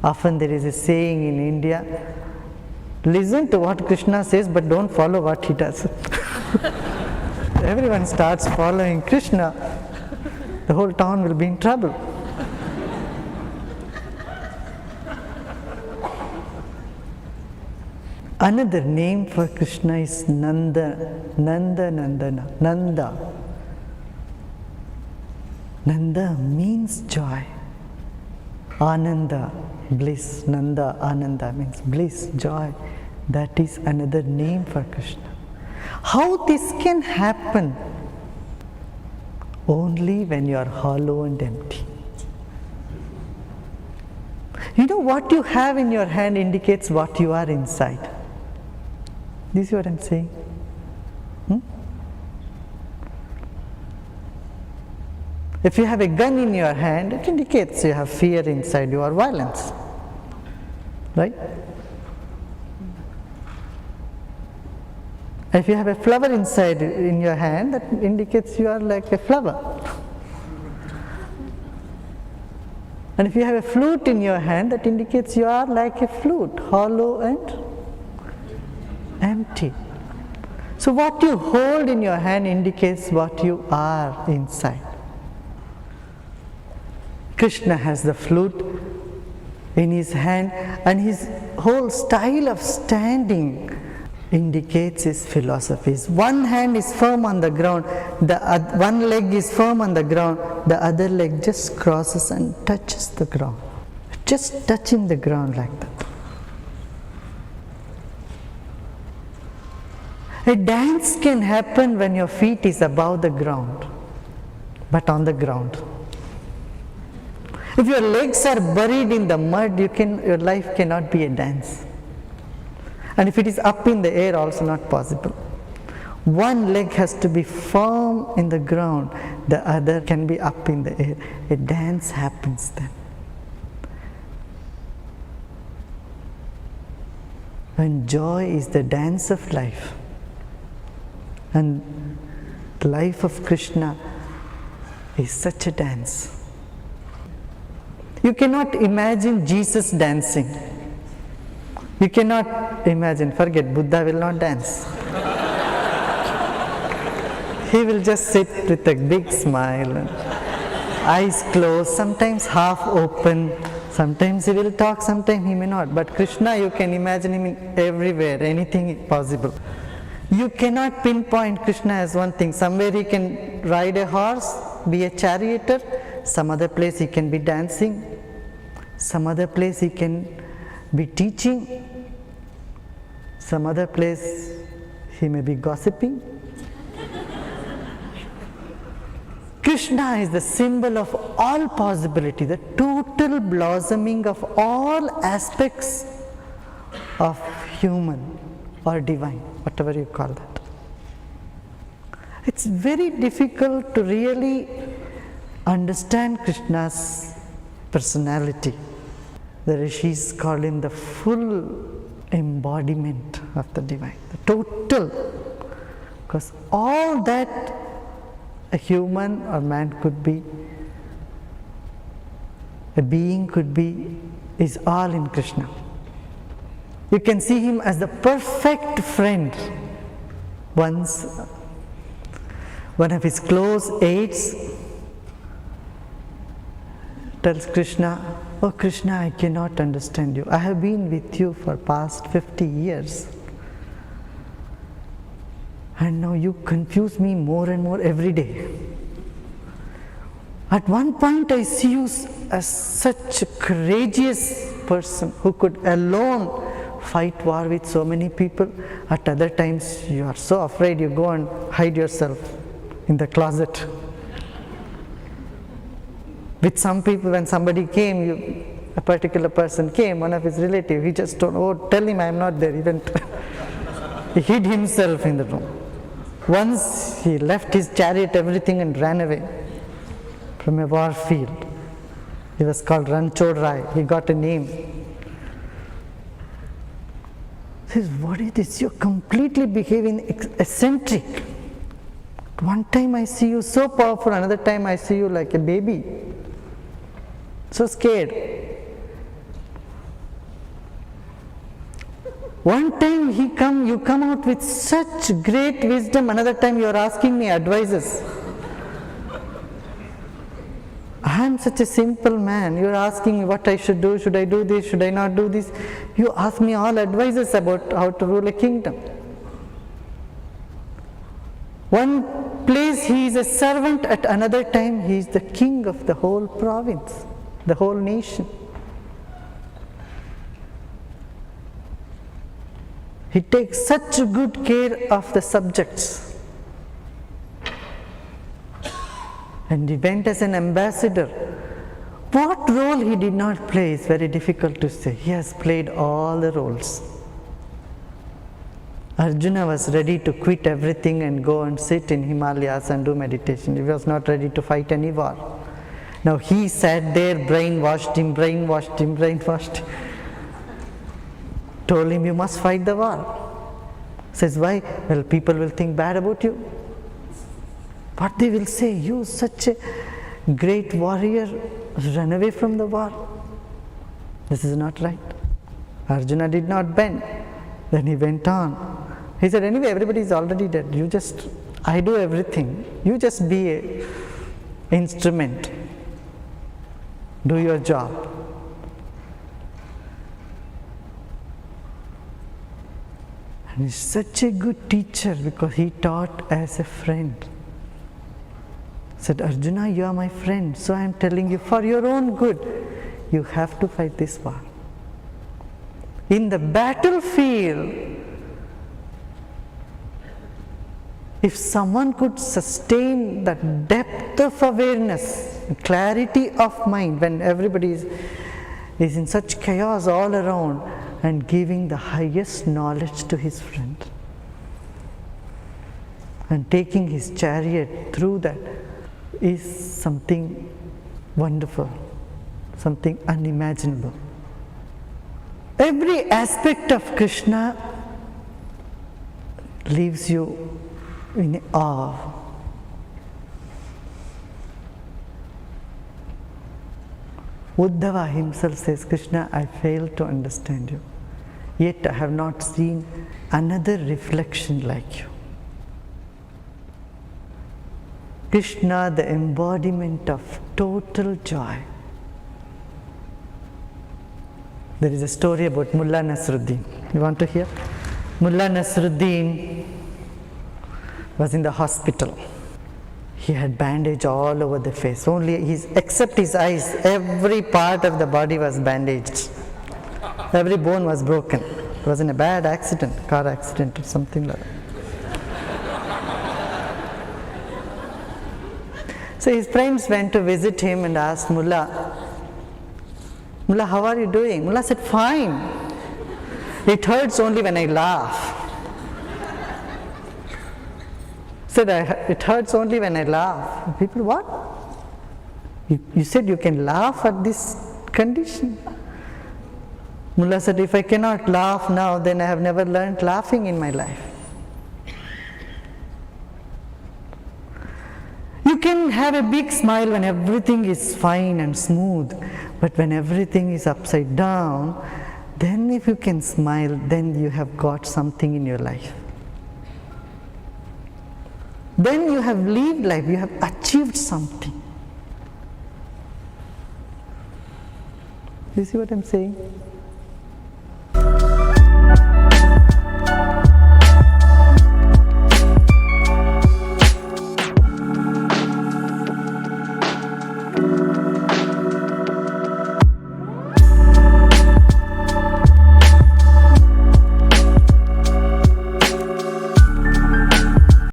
Often there is a saying in India, listen to what Krishna says but don't follow what he does. Everyone starts following Krishna, the whole town will be in trouble. Another name for Krishna is Nanda. Nanda means joy. Ananda, bliss. Nanda, Ananda means bliss, joy. That is another name for Krishna. How this can happen? Only when you are hollow and empty. You know, what you have in your hand indicates what you are inside. This is what I'm saying. If you have a gun in your hand, it indicates you have fear inside you or violence. Right? If you have a flower inside in your hand, that indicates you are like a flower. And if you have a flute in your hand, that indicates you are like a flute, hollow and empty. So what you hold in your hand indicates what you are inside. Krishna has the flute in his hand, and his whole style of standing indicates his philosophies. One hand is firm on the ground, one leg is firm on the ground, the other leg just crosses and touches the ground. Just touching the ground like that. A dance can happen when your feet is above the ground, but on the ground. If your legs are buried in the mud, your life cannot be a dance. And if it is up in the air, also not possible. One leg has to be firm in the ground, the other can be up in the air. A dance happens then. And joy is the dance of life. And the life of Krishna is such a dance. You cannot imagine Jesus dancing. You cannot imagine, forget, Buddha will not dance. He will just sit with a big smile, and eyes closed, sometimes half open, sometimes he will talk, sometimes he may not. But Krishna, you can imagine him in everywhere, anything possible. You cannot pinpoint Krishna as one thing. Somewhere he can ride a horse, be a charioteer, some other place he can be dancing, some other place he can be teaching, some other place he may be gossiping. Krishna is the symbol of all possibility, the total blossoming of all aspects of human or divine, whatever you call that. It's very difficult to really understand Krishna's personality. The rishis call him the full embodiment of the divine, the total. Because all that a human or man could be, a being could be, is all in Krishna. You can see him as the perfect friend. Once, one of his close aides tells Krishna, "Oh Krishna, I cannot understand you. I have been with you for past 50 years. And now you confuse me more and more every day. At one point I see you as such a courageous person who could alone fight war with so many people. At other times you are so afraid you go and hide yourself in the closet. With some people, when somebody came, a particular person came, one of his relatives, he just told, oh, tell him I am not there. He went, he hid himself in the room. Once he left his chariot, everything, and ran away from a war field. He was called Ranchod Rai. He got a name. He says, what is this? You're completely behaving eccentric. One time I see you so powerful, another time I see you like a baby. So scared. One time you come out with such great wisdom, another time you are asking me advices. I am such a simple man. You are asking me what I should do. Should I do this? Should I not do this? You ask me all advices about how to rule a kingdom. One place he is a servant, at another time he is the king of the whole province, the whole nation. He takes such good care of the subjects. And he went as an ambassador. What role he did not play is very difficult to say. He has played all the roles. Arjuna was ready to quit everything and go and sit in Himalayas and do meditation. He was not ready to fight any war. Now he sat there, brainwashed him. Told him, you must fight the war. Says, why? Well, people will think bad about you. What they will say, you such a great warrior, run away from the war. This is not right. Arjuna did not bend. Then he went on. He said, anyway, everybody is already dead. I do everything. You just be an instrument. Do your job. And he's such a good teacher because he taught as a friend. Said, Arjuna, you are my friend, so I am telling you, for your own good, you have to fight this war. In the battlefield, if someone could sustain that depth of awareness, clarity of mind, when everybody is in such chaos all around, and giving the highest knowledge to his friend, and taking his chariot through that, is something wonderful, something unimaginable. Every aspect of Krishna leaves you in awe. Uddhava himself says, Krishna, I fail to understand you, yet I have not seen another reflection like you. Krishna, the embodiment of total joy. There is a story about Mullah Nasruddin. You want to hear? Mullah Nasruddin was in the hospital. He had bandage all over the face. Except his eyes, every part of the body was bandaged. Every bone was broken. It was in a bad accident, car accident or something like that. So his friends went to visit him and asked Mullah, how are you doing? Mullah said, fine. It hurts only when I laugh. Said, it hurts only when I laugh. People, what? You said you can laugh at this condition. Mullah said, if I cannot laugh now, then I have never learned laughing in my life. You can have a big smile when everything is fine and smooth, but when everything is upside down, then if you can smile, then you have got something in your life. Then you have lived life, you have achieved something. You see what I'm saying?